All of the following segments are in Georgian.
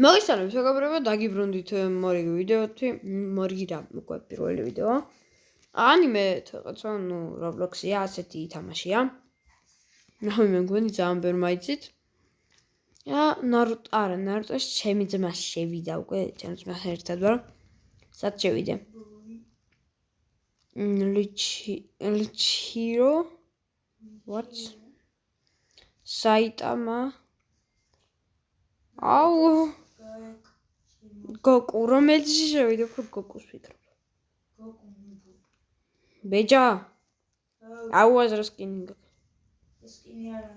მოგესალმებით მეგობრებო, დაგიბრუნდით მორიგი ვიდეოთი, მორიგი რა, უკვე პირველი ვიდეო. ანიმე თეყეცა, Roblox-ია, ასეთი თამაშია. მე მგონი ძალიან ბევრ მაიცით. ნარუტოს ჩემი ძმა შევიდა უკვე, ჩემი ძმასთან ერთად ვარ. სად შევიდე? Lichiro what? Saitama აუ გოკუ რომელში შევიდე უფრო გოკუს ვიქრობ ბეჯა აუ აზრ სკინი სკინი არა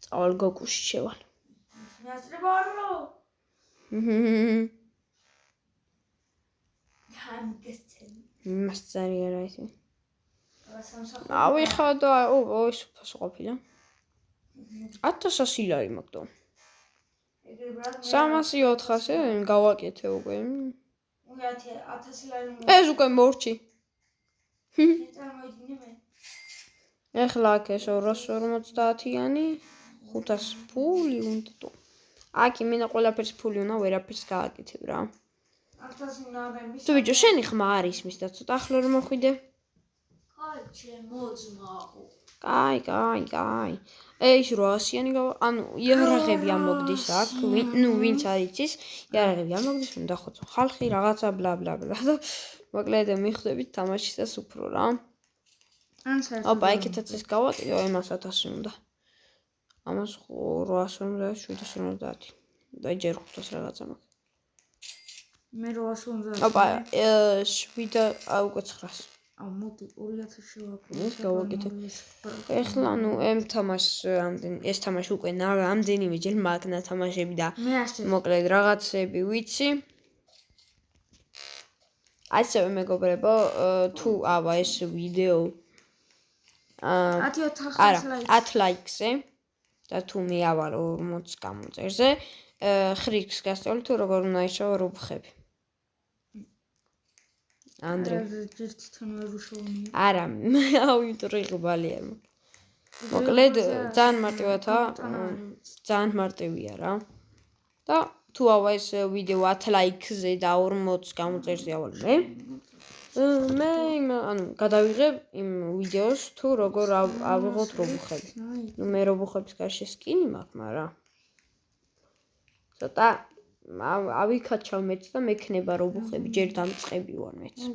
წავალ გოკუში შევალ ნასრება არო მასწარი არა ისე ავიხადო ო ის ფასო ყოფილა 1000 ლარი მაგდო 300-400 გავაკეთე უკვე 1000 ლარი ეს უკვე მორჩი ეხლა აქ ეს 250-იანი 500 ფული უნდა თუ აქ იმინა ყველაფერს ფული უნდა ვერაფერს გააკეთებ რა 1000 ლარი თუ ბიჭო შენი ხმა არის მის და ცოტა ახლო რომ მოხვიდე კაი ჩემო ძმაო კაი ეს 800-იანი ანუ იარაღები ამოგდის აქ ვინც არიცის იარაღები ამოგდის უნდა ხოცო ხალხი რაღაცა ბლა ბლა ბლა და მოკლედ მიხვდებით თამაშისას უფრო რა ოპა ეკეთაც ეს გავაკეთე იმას 1000 უნდა ამას 850 და ჯერ 500 რაღაცა მაქვს მე 850 ოპა 7 უკვე 900 აუ მოდი 2000 შევაკეთე ეხლა ამ თამაშს ეს თამაში უკვე ამდენიმე ჯერ მაგნა თამაშები და მოკლედ რაღაცები ვიცი ასევე მეგობრებო თუ აბა ეს ვიდეო 10 ლაიქზე და თუ მე ავალ 40 გამოწერზე ხრიქს გასწავლი თუ როგორ უნდა იშოვო რუბხები ანდრე არა ავიტრიღბალია მოკლედ ძალიან მარტივია რა და თუ ავა ეს ვიდეო 10 ლაიქზე და 40 გამოწერზე ავალ მე ანუ გადავიღებ იმ ვიდეოს თუ როგორ ავიღოთ რობუხები მე რობუხების გარშე სკინი მაქვს მაგრამ ცოტა ავიქაჩავ მეც და მექნება რობუხები ჯერ დამწყები ვარ მეც იმ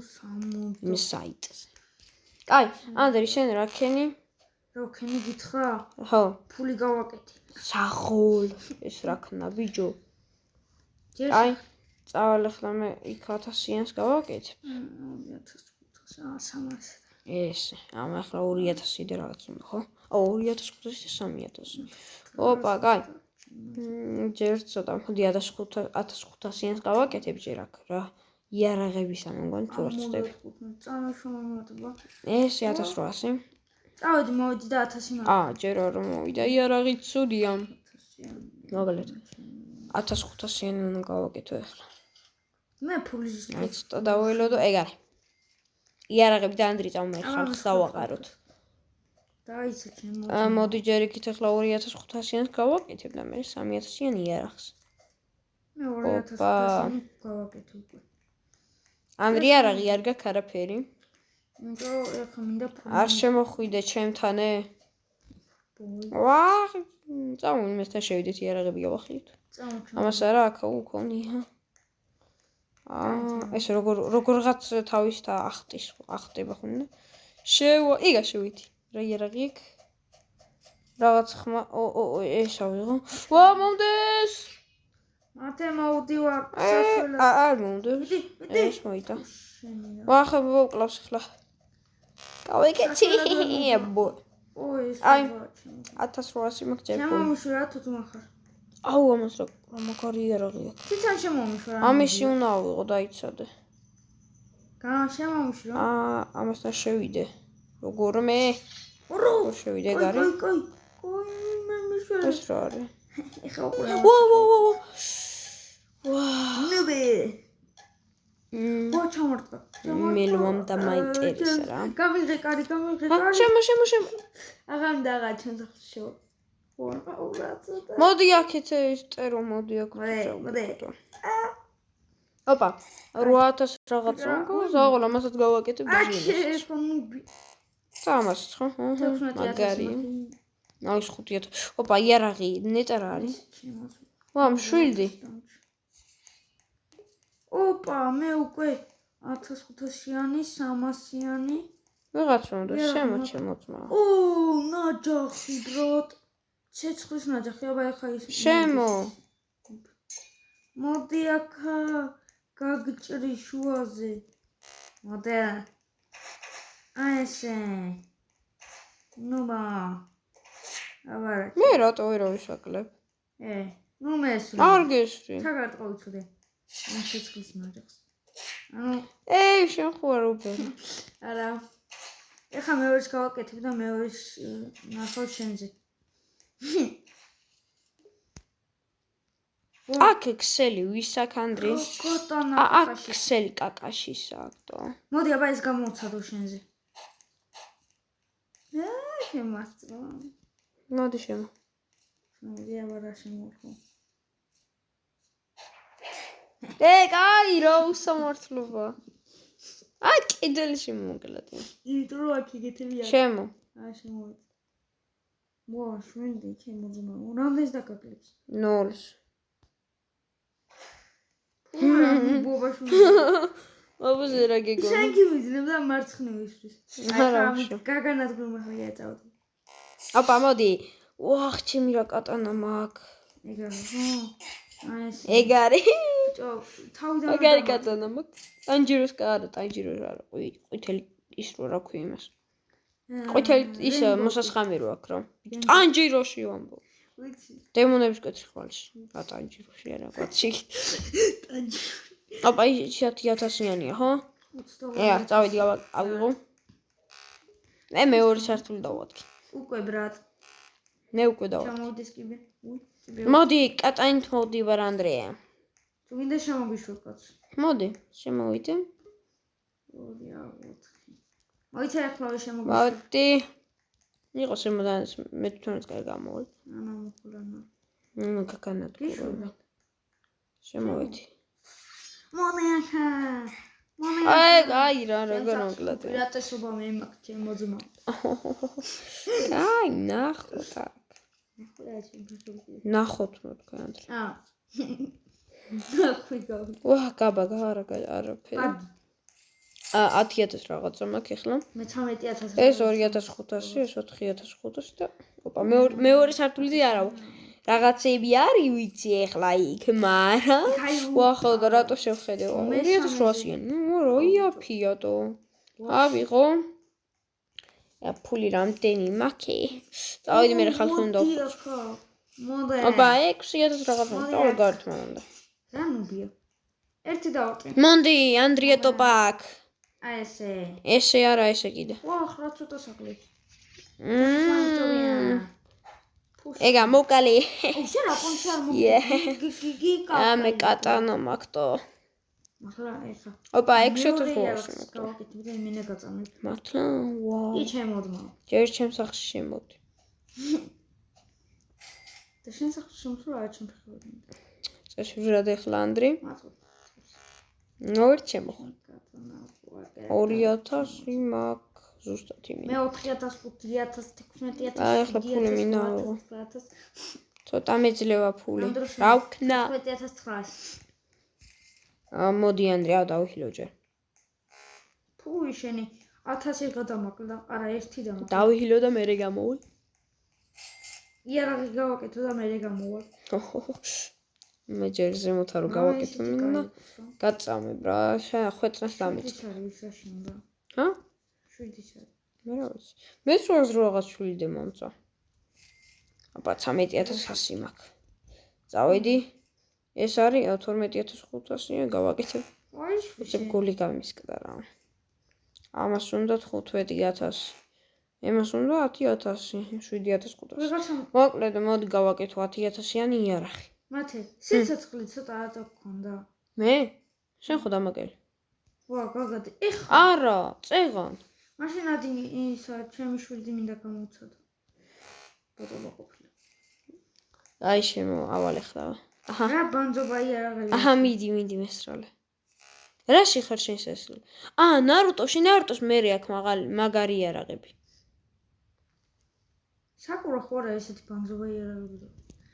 საიტზე კაი ანდრე შენ რა ქენი რა ქენი გითხრა ხო ფული გავაკეთე საღოლ ეს რა ქნა ბიჯო კაი წავალ ახლა მე იქ 1000-იანს გავაკეთებ 300 ეს ამ ახლა 2000 და რაღაც უნდა ხო 2500 ოპა კაი ჯერ ცოტა მოდი 1500-იანს გავაკეთებ ჯერ აქ რა იარაღებისა მე მგონი თუ არ ვწდები ეს 1800 წავედი მოვიდი და 1000 ჯერ არ მოვიდა იარაღი ცუდია მოკლედ 1500-იანი უნდა გავაკეთო ახლა მე ფული ზუსტად ცოტა დაველოდო ეგ არის იარაღები და ანდრი წავ მე ხალხს დავაყაროთ დაიცე ჩემო მოდი ჯერ იქით ახლა 2500-იანს გავაკეთებ და მე 3000-იანი იარაღს მე 2500-იანი გავაკეთე უკვე ანდრი იარაღი არ გაქვს არაფერი ნუ ეხლა მინდა არ შემოხვიდე ჩემთანე ვაჰ წავ იმასთან შევიდეთ იარაღები გავახლიოთ ამას არა აქ უკონია ეს როგორღაც თავის და ახტება ხონდა იგა შევითი რა იარაღი იქ რაღაც ხმა ეს ავიღო ვა მომდეს მათე მოვდივარ სასწავლებლად არ მომდეს ეს მოიდა ვახ ვკლავს ხლა გავეკეთე აბო აი 1800 მაგჭერ შემომუშვრა თუ მახარ აუ ამას რა მაგარი იარაღია თვითონ შემომუშვრა ამისი უნდა ავიღო დაიცადე შემომუშვრა ამასთან შევიდე როგორ მე როგორ შევიდე გარი კაი მე მიშვრა ეს რა არის ეხა უკვე ვა ნუბე ჩამორტყა მელვამ და მაინტერესა რა გამიღე კარი შემო აღარ დაღა ჩვენ სახში მოდი აქეთ ეს წერო, მოდი აქ წავიდო. ოპა, 8000 რაღაცა მოგვა, ზაღო, ამასაც გავაკეთებ ბიზნესს. სამას ხო? მაგარი. აი 5000. ოპა, იარაღი, ნეტარ არის. ვა, მშვიდი. ოპა, მე უკვე 1500-იანი, 300-იანი. ვიღაც უნდა შემოწმა. ნაჯახი, ბრატ. ცეცხლის ნაჯახი, აბა ეხა ის. შემო. მოდი აქა, გაგჭრი შუაზე. მოდი. აი ესე. ნუმა. აბა. მე რატო ვერ ვისაკლებ? ნუ მესვი. არ გესვი. ჩაგარტყო უცოდე. ამ ცეცხლის ნაჯახს. შენ ხო არ უბრალოდ. არა. ეხა მეორეს გავაკეთებ და მეორეს ნახავ შენზე. აქ ქსელი ვისაკ ანდრი? კოტონა აქ ქსელი კაკაში საკტო. მოდი აბა ეს გამოვცადო შენზე. შემასწრო. მოდი შემო. მოდი აბა რა შემოხო. კაი რა უსამართლობა. კიდელი შემოგლატე. იმიტომ რომ აქ იგეთები არ. შემო. შემოვიდა. შვენდი ჩემოძმა. რამდენს დაკაკლებს? 0-ს. ბობაშული. აბაზე რა გეგონა? შენ გივიძნებ და მარცხნივისთვის. გაგანადგრო მე ეწავდი. ოპა მოდი. ვახ, ჩემი რა კატანა მაქვს. ეგ არის. თავიდან მაგარი კატანა მაქვს. ტანჯიროს კარა, ტანჯიროს არა. ყვითელი ის რა ქვია იმას. ყვითელი ის მოსასხამი რო აქვს რა. ტანჯიროში ვამბობ. დემონების კეთრი ხვალში. რა ტანჯიროში არა, კვაცი. ტანჯიროში. ოპა, ის 1000-იანია, ხო? წავიდი ავიღო. მე მეორე სართული დავადგე. უკვე ბრატ. მე უკვე დავადგე. ჩამოვიდეს კიბე. მოდი, კატანით მოვდივარ ანდრეა. თუ მინდა შემოგვიშვებ კაცს. მოდი, შემოვიდე. მოიცე ახლა შემოგვიშვებ. მოდი. იყო შემოდან მე თვითონაც კაი გამოვალ. მოხულანა. გაგანადგურე. შემოვიდი. მოდი ახლა. აი რა გონოკლატე. პირატესობა მე მაქვს ჩემოძმა. აი ნახოთ აქ. ნახოთ მოთქვა ანდრე. ნახვი გავი. ვაჰ, გაბა არაფერი. 10000 რაღაცა მაქვს ახლა. მე 13000. ეს 2500, ეს 4500 და ოპა მეორე სართულზე არა. რაღაცები არის ვიცი ახლა იქ, მაგრამ ვახო და რატო შევხედე? 2800-იანი. როიაფიატო. ავიღო. ფული რამდენი მაქვს? წავიდი მე ხალხი უნდა ვხო. მოდი. ოპა 6000 რაღაცა წავი გართმა უნდა. რა ნუბია? ერთი დავატვი. მონდი, ანდრია ტოპაკ. აი ესე. ესე არა, ესე კიდე. ვახ, რა ცოტა საკლებს. ეგა მოკალი. შენ რა კონცი არ მოგიგიკა. მე კატანა მაქვს. ახლა ეხა. ოპა 6000 ხოს. გავაკეთებ და იმინა გაწამებ. მართლა? ვაუ. ი ჩემოდმა. ჯერ ჩემს სახლში შემოდი. და შენ სახლში შემოსულ არა ჩემ ფეხბურთი. წესვრად ეხლა ანდრი. მართლა. ნორ ჩემო. 2000 მაქვს ზუსტად იმი. მე 4000, 5000, 16000. აი ახლა ფული მინააღო. ცოტა მეძლევა ფული. რა ვქნა? 15900. მოდი ანდრე, დავიხილო ჯერ. ფუი შენი 1000 გადამაკლა, არა ერთი დამაკლა. დავიხილო და მერე გამოვალ. იარაღი გავაკეთო და მერე გამოვალ. მე ჯერ ზემოთ არ გავაკეთო მინდა. გაწამებ რა, შენ ხვეწნას დამიწყე. ჰა? 7-ი. მე რა ვიცი. მე სულაც რაღაც შვიდე მომწა. აბა 13100 მაქვს. წავედი. ეს არის 12500-ია გავაკეთებ. აი ეს გული გამისკდა რა. ამას უნდა 15000. ემას უნდა 10000, 7500. მოკლედ მოდი გავაკეთო 10000-იანი იარაღი. მათე, სიცოცხლე ცოტა არ დაგქონდა. მე? შენ ხო დამაკელი? ვა, გაგადი. ეხა. არა, წეღან. მაშინ ადი ისა ჩემი შვილი მინდა გამოვცადო. ბატონო ყოფილი. აი შემოავალ ახლა. აჰა. რა ბანძობა იარაღები. აჰა, მიდი მესრალე. რაში ხარ შენ შესული? ნარუტოს მერე აქვს მაგარი იარაღები. საკურა ხო არა ესეთი ბანძობა იარაღები.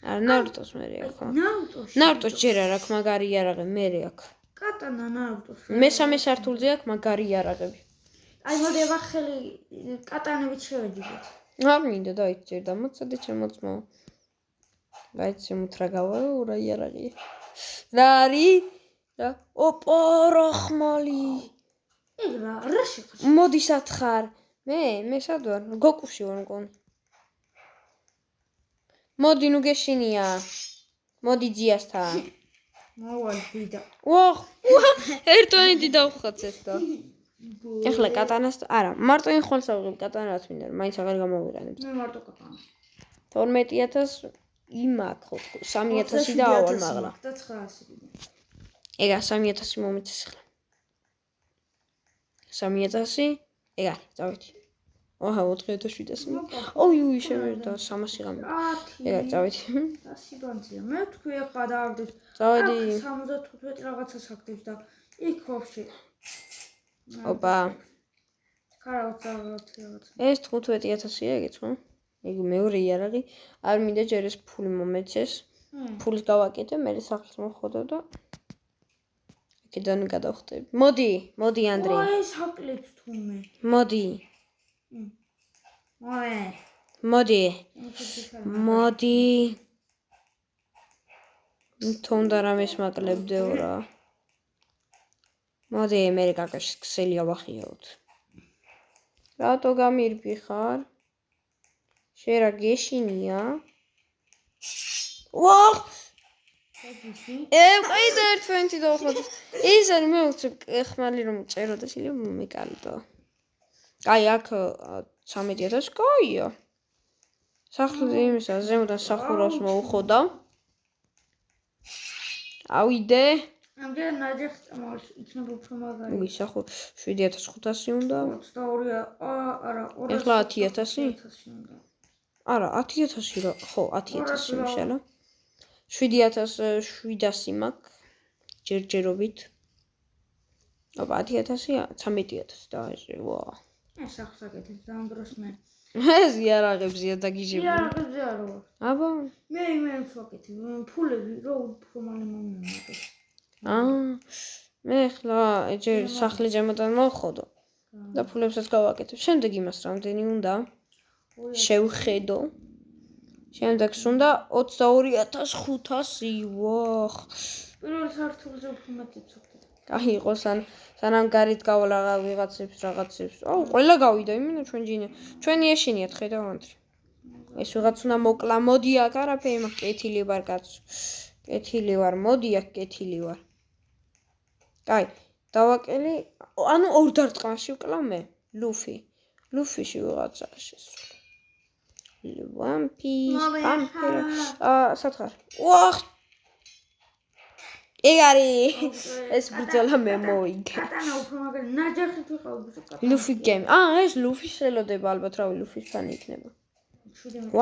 არა, ნარუტოს მერე აქვს. ნარუტოში. ნარუტოს ჯერ არ აქვს მაგარი იარაღები, მერე აქვს. კატანა ნარუტოს. მესამე სართულზე აქვს მაგარი იარაღები. აი მოდი ახალი კატანებით შევედით. არ მინდა დაიჭერ და მოწადე ჩემოწმო. დაიჭემოთ რა გავა იარაღი. რა არის? რა? ოპა რახმალი. ეგ რა შეხარ? მოდი სათხარ. მე სად ვარ? გოკუში ვარ მგონი. მოდი ნუ გეშინია. მოდი ძიასთან. მოვალ ვიდა. ვახ, ერთონიდი დავხაცეთ და. ეხლა კატანას არა, მარტო იმ ხოლს ავიღებ კატანას მინდა, მაინც აღარ გამოვიყენებ. მე მარტო კატანა. 12000 იმაკ ხო 3000 და ავალ მაგლა. და 900. ეგა 3000 მომეცეს ახლა. 3000 ეგა წავედი. ოჰა 4700. ოი შემერდა 300 ღამე. ეგა წავედი. 100 ბანძია. მე თქვი ახლა დაავდეთ. წავედი. 75 რაღაცას აკეთებს და იქ ვაფშე. ოპა. კარაოცა რაღაც. ეს 15000-ია ეგეც ხო? ეგ მეორე იარაღი. არ მინდა ჯერ ეს ფული მომეცეს. ფულს გავაკეთე, მე სახლის მოხოდა და აქედან გადავხტები. მოდი ანდრე. ეს აკლებს თუმე. მოდი. თუნდა რამეს მაკლებდეო რა. მოდი მე კაკაში ქსელი ავახიოთ. რატო გამირბი ხარ? შენ რა გეშინია? ვახ! ყიდე ერთ ფენთი დავხოთ. ის არის მე უცებ ხმალი რომ წერო და შეიძლება მეკალდო. აი აქ 13000 კაია. სახლზე იმისა ზემოდან სახურავს მოუხოდა. ავიდე. ამდენ ნაჯახ წამოს იქნება უფრო მაგარი. უი სახურ 7500 უნდა. 22 არა 200. ეხლა 10000? არა 10000 რა ხო 10000 მიშალა. 7700 მაქვს ჯერჯერობით. აბა 10000-ია 13000 დააჭრე ვა. ეს ახსაკეთებს და ამ დროს მე. ეს იარაღებზია დაგიჟებული. იარაღებზე არ ვარ. აბა მე ვაკეთებ ფულები რო უფრო მალე მომიყვანო. მე ახლა ჯერ სახლი ზემოდან მოვხოდო და ფულებსაც გავაკეთებ. შემდეგ იმას რამდენი უნდა? შევხედო. შემდეგს უნდა 22500 ვახ. პირველ სართულზე უფრო მეტი ცოტა. კაი იყო სანამ გარეთ გავალ რაღაცებს. ყველა გავიდა იმენა ჩვენი ეშინიათ ხედავ ანდრე. ეს ვიღაც უნდა მოკლა. მოდი აქ არაფერი მაქვს კეთილი ვარ კაცო. კეთილი ვარ, მოდი აქ კეთილი ვარ. კაი, დავაკელი, ანუ ორ დარტყმაში ვკლავ მე. ლუფიში ვიღაცა შესული. One Piece, Vampire. სათხარ. ვახ! ეგ არის. ეს ბრძოლა მე მოვიგე. კატანა უფრო მაგარი ნაჯახით ვიყავ კატანა. ლუფი გემი. ეს ლუფის ელოდება ალბათ რავი ლუფის ფანი იქნება.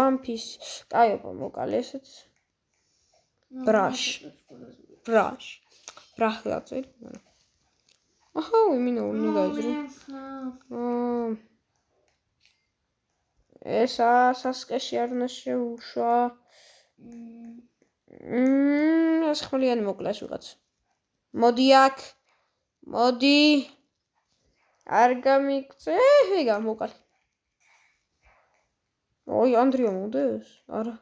One Piece. კაი ოპა მოკალე ესეც. Brush. გაწერი. აჰა, იმინო უნდა გაიძრო. ესა სასკეში არ უნდა შეუშვა. ეს ხმლიანი მოკლა ეს ვიღაც. მოდი აქ. მოდი. არ გამიგწე. ეგა მოკალე. ოი ანდრია მოდეს? არა.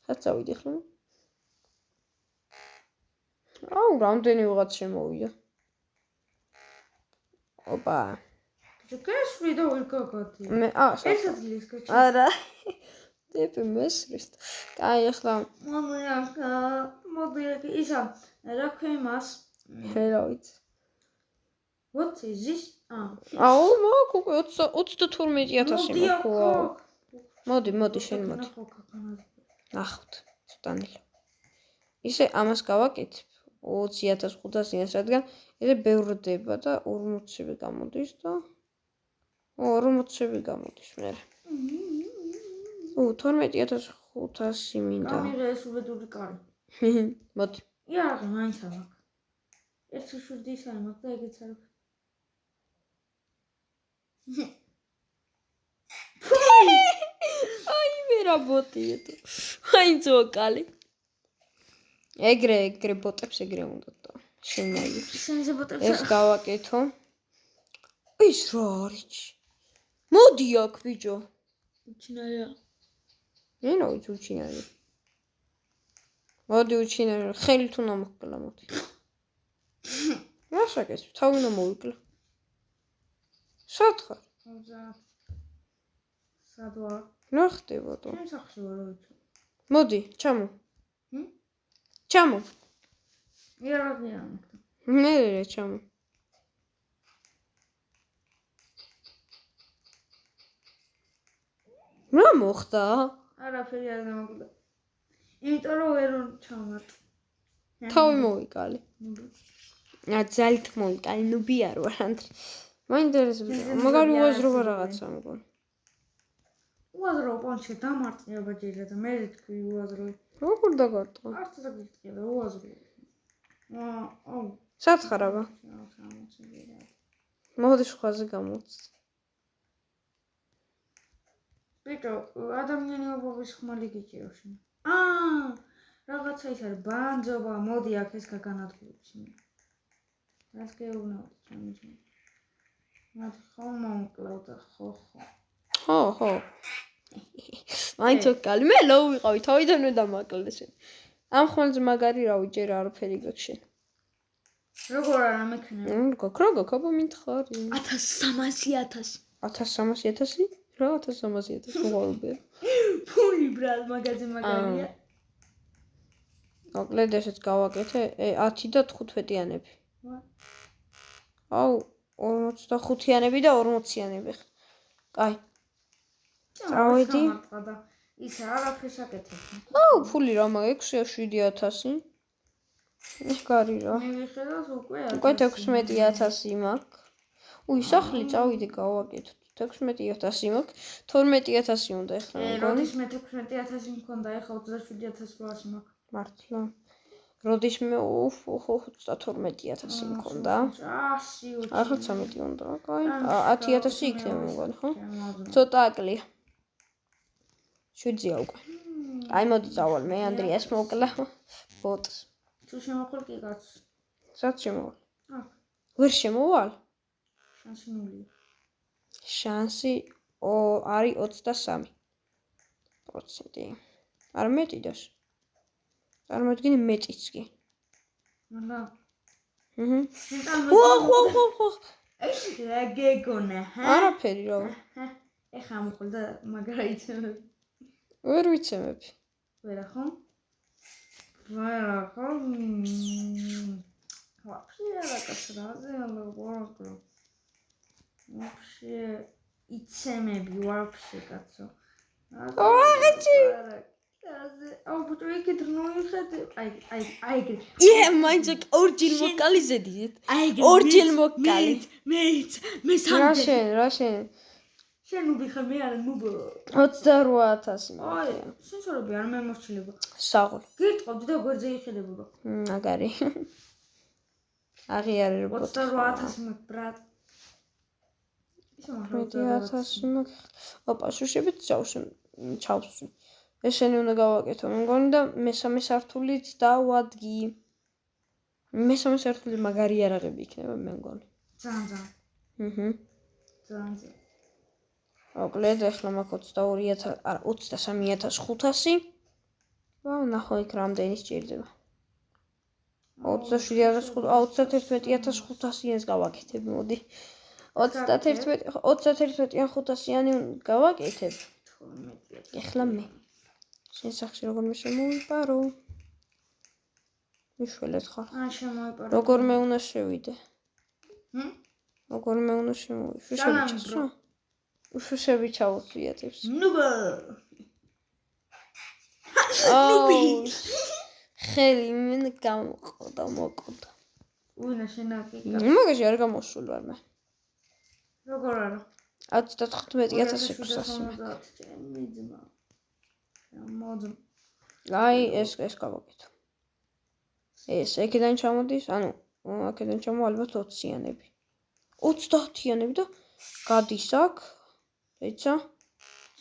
საწავიდი ხომ? რამდენი ვიღაც შემოვიდა. ოპა. გესვრი და ვერ გაგადი. მე ესაც ლის გაჩი. არა. დეპი მესრის. კაი ახლა მოდი ისა რა ქვემას. ჰერავით. What is this? მოგ 32000 მოდი. მოდი შენ მოდი. ნახავთ. სტანილ. ისე ამას გავაკეთებ 20500-ს რადგან ესე ბევრდება და 40-ები გამოდის და 40-ები გამოდის მე. 12500 500 მინდა. გამიღე ეს უბედური კარი. მოდი. იარაღი მაინც არ მაქვს. 1.7 ის არის, მაგრამ ეგეც არ აქვს. აი მე რა ბოტია თუ. აი ძოკალი. ეგრე ბოტებს ეგრე უნდა და შენაიებს. შენზე ბოტებს ეს გავაკეთო. ის რა არის? მოდი აქ ბიჭო. უჩინარია. ენა უჩინარი. მოდი უჩინარი, ხელით უნდა მოკლა მოდი. რა შეგეს, თავი უნდა მოვიკლა. სათხარ. სადვა. რა ხდებოდა? შენ სახში ვარ ვიცი. მოდი, ჩამო. ჩამო. იარაღი არ მაქვს. მე ჩამო. რა მოხდა? არაფერი არ გამოგდა. იმიტომ რომ ვერ ჩამოთ. თავი მოვიკალი. ძალით მოვიკალი, ნუბი არ ვარ ანდრე. მაინტერესებს, მაგარი უაზრობა რაღაცა მგონი. უაზრო პონჩე დამარტყიება ჯერა და მე თქვი უაზრო. როგორ დაგარტყა? არც დაგიწია და უაზრო. აუ. სათხარ აბა. მოდი სხვაზე გამოც. ბიჭო, ადამიანი ობობის ხმალი გიჭირავს. რაღაცა ის არის ბანძობა, მოდი აქ ეს გაგანადგურებს. რას გეუბნებოდ ჩემი. მათი ხომ მომკლავ და ხო. ხო. მაინც ოკალი, მე ლოუ ვიყავი, თავიდანვე დამაკლდა შენ. ამ ხმალზე მაგარი რავი, ჯერ არაფერი გაქვს შენ. როგორ არა მექნება? გაქროგო, აბა მითხარი. 1300,000. 1300,000? რა 1300,000 მოყოლბე? ფული ბრალ მაგაზე მაგარია. მოკლედ ესეც გავაკეთე 10 და 15-იანები. აუ 45-იანები და 40-იანები. კაი. წავედი. ის არაფერს აკეთებ. აუ ფული რა მაგ 6-7,000. ეგარი რა. მე ვიხედავს უკვე 16,000 მაქვს. უი, სახლი წავიდე გავაკეთოთ. 16,000 მაქვს. 12,000 უნდა ეხლა მგონი. როდის მე 16,000 მქონდა, ეხლა 27,800 მაქვს. მართლა. როდის მე 32,000 მქონდა. ახლა 13 უნდა, კაი. 10,000 იქნება მგონი, ხო? ცოტა აკლია. 7-ია უკვე. აი მოდი წავალ მე ანდრიას მოკლა ბოტს. თუ შემოხვალ კი კაც. სად შემოვალ? ვერ შემოვალ? შანსი ნულია. შანსი არის 23%. არ მეტი დას. წარმოიდგინე მეტიც კი. მარა. ხო. რა გეგონა, ჰა? არაფერი რა. ეხა მოხდა მაგარიცემები. ვერ ვიცემები. ვერა ხო? Вообще რაკაცრაზე ალგორითმი. Вообще იცემები вообще კაცო. აღაჩი. აუ ბუტო იქით ნოიხეთ. აი. მაინც ორჯერ მოკალი ზედით. ორჯერ მოკალი. მე სამჯერ. რა შენ? შენ უბიხარ მე არა ნუბო. 28,000 აი, სენსორები არ მემორჩილება. საღოლ. გირტყობდი და გვერდზე იხედებოდა. მაგარი. აღიარე რო 28,000 მაქვს ბრატ. ისე მაგრამ 20,000 მაქვს. ოპა, შუშებით ჩავსვი. ეს შენი უნდა გავაკეთო, მე მგონი და მესამე სართულიც დავადგი. მესამე სართული მაგარი იარაღები იქნება, მე მგონი. ძალიან. ძალიან. მოკლედ ახლა მაქვს 23,500. ვა, ნახო იქ რამდენი სჭირდება. 31,500-იანს გავაკეთებ, მოდი. 31,500-იანი გავაკეთებ. ეხლა მე. შენ სახში როგორ მე შემოვიპარო? მიშველეთ ხარ. შემოიპარო. როგორ მე უნდა შევიდე? როგორ მე უნდა შემოვიდე? შუშები უშუშები ჩავუწიეთებს. ნუბო. ნუბი. ხელი მენ გამოყდა მოყდა. უინა შენაკი. მაგაში არ გამოსულ ვარ მე. როგორ არა? 35,600. მიძმა. მოძ. აი, ეს გავაკეთე. ეს ეკიდან ჩამოდის, ანუ აქედან ჩამო ალბათ 20-იანები. 30-იანები და გადის აქ. ეცა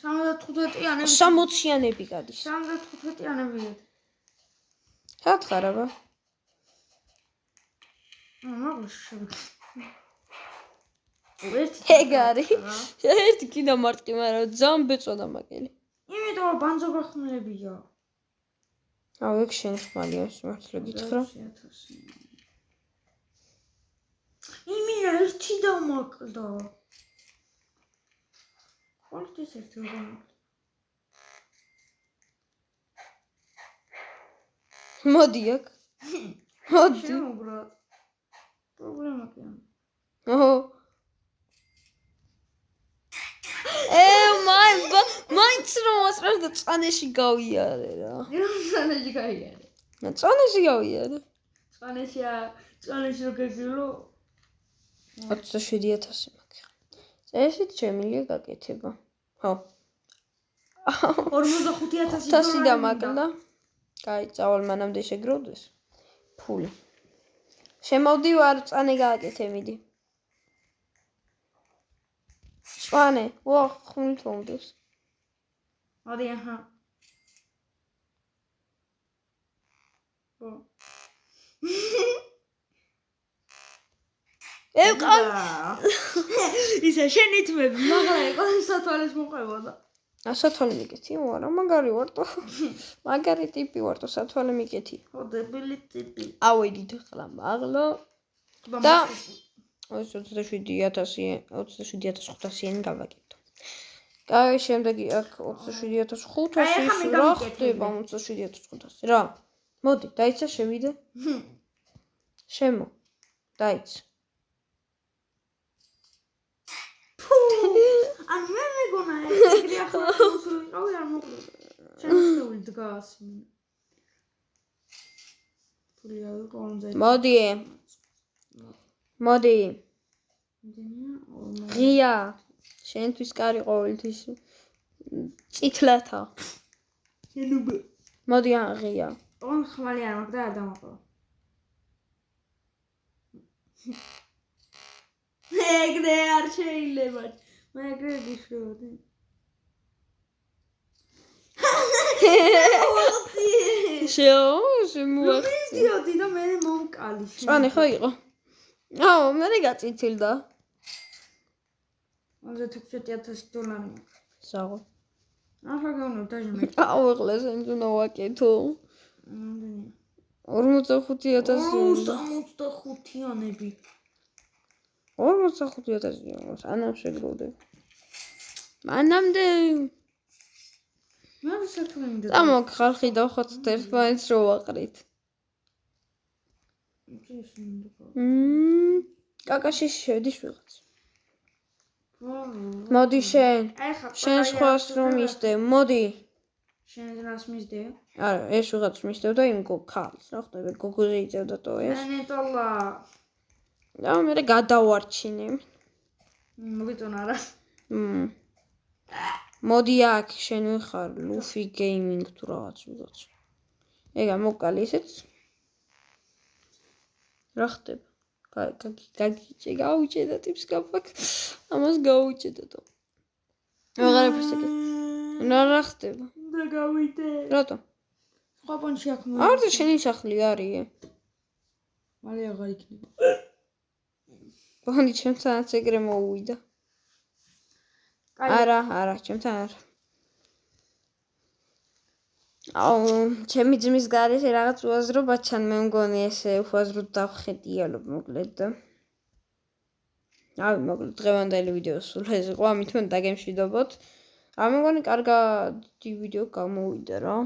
75-იანები. 60-იანები გადის. 75-იანები. Სად ხარ აბა? მაგაში. ეგ არის. ერთი კიდე მარტყი, მაგრამ ძალიან ბეწოდა მაგელი. იმიტომ ბანძო გახმლებია. აუ, ეგ შენ ხმალია, მართლა გითხრა. იმენა ერთი დამაკლდა. ხორტის ერთი დამაკლდა. მოდი აქ. მოდი. შემოგრა. პრობლემა კი არა. ოჰო. მაინც რომ მოსწრებს და წანეში გავიარე რა. წანეში გავიარე. წანეში გავიარე. წანეში რო გეგილო 27,000 მაქვს. წესით შემილია გაკეთება. ხო. 45,000 დამაკლა. კაი, წავალ მანამდე შეგროვდეს. ფული. შემოვდივარ, წანე გააკეთე, მიდი. წანე, ხმლით მომდოს. მოდი აჰა. ისა შენითმები, მაგრამ ეგ სათვალეს მოყვებოდა. სათვალე მიკეთი, არა, მაგარი ვარტო. მაგარი ტიპი ვარტო, სათვალე მიკეთი. ხო, დებილი ტიპი. ავედით ხლა მაღლა. და 27,500-იანი გავაკეთო. კაი, შემდეგი აქ 27,500 რა ხდება 27,500 რა. მოდი, დაიცა შევიდე. შემო. დაიცა. ან მე მეგონა ეგრე ახლა მოსულიყავი არ მოყვა. შემოსული დგას. ფულია ვიყონზე. მოდი. მოდი. ღია. შენთვის კარი ყოველთვის წითლათა. შენუბე. მოდი ღია. ოღონ ხმალი არ მაქვს და არ დამაყვა. ეგრე არ შეიძლება. მე ეგრე გიშვებოდი. შემოახცე. მიდიოდი და მე მომკალი. წანე ხო იყო? აუ, მე გაწითილდა. 16,000 საღო. ახლა გავნა დაჟმე. აუ, ეხლა ეს უნდა ვაკეთო. 45,000. 65-იანები. 45,000 ანამ შეგროვდე. მანამდე მე საქმე მინდა. ამო ხალხი დავხოთ ერთმანეთს რო ვაყრით. კაკაში შედის ვიღაც. მოდი შენ. შენ სხვას რომ ისდე, მოდი. შენ რას მისდე? არა, ეს ვიღაც მისდევდა იმ ქალს, რა ხდება, გოგოზე იწევდა თო ეს. ნეტოლა. და მე გადავარჩინე. მოგიწონა არა. მოდი აქ შენ ვიხარ ლუფი გეიმინგ თუ რაღაც ვიღაც. ეგა მოკალი ისეც. რა ხდება? გაგიჭე, გაუჭედა ტიპს კაფაკ. ამას გაუჭედა თო. აღარაფერს ეკე. რა ხდება? და გავიდე. რატო? სხვა პონჩი აქ მო. არ და შენი სახლი არის. მალე აღარ იქნება. ბონი ჩემთანაც ეგრე მოუვიდა. არა, ჩემთან არა. აუ, ჩემი ძმის გარეშე რაღაც უაზრობა ჩან მე მგონი ესე უაზროდ დავხედიალობ მოკლედ და. ავი მოკლედ დღევანდელი ვიდეო სულ ეს იყო, ამით მე დაგემშვიდობოთ. ამ მგონი კარგი ვიდეო გამოვიდა რა.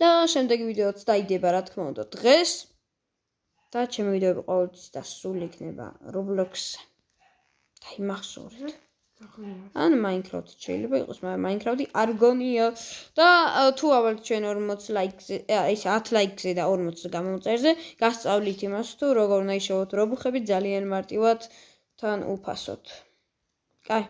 და შემდეგი ვიდეოც დაიდება რა თქმა უნდა დღეს. და ჩემი ვიდეოები ყოველთვის დასული იქნება Roblox-ზე. დაიმახსოვრეთ. ან Minecraft შეიძლება იყოს, მაგრამ Minecraft-ი არ გონია და თუ ავალთ ჩვენ 40 ლაიქზე, ეს 10 ლაიქზე და 40 გამომწერზე, გასწავლით იმას თუ როგორ უნდა იშოვოთ რობუხები ძალიან მარტივად თან უფასოდ. კაი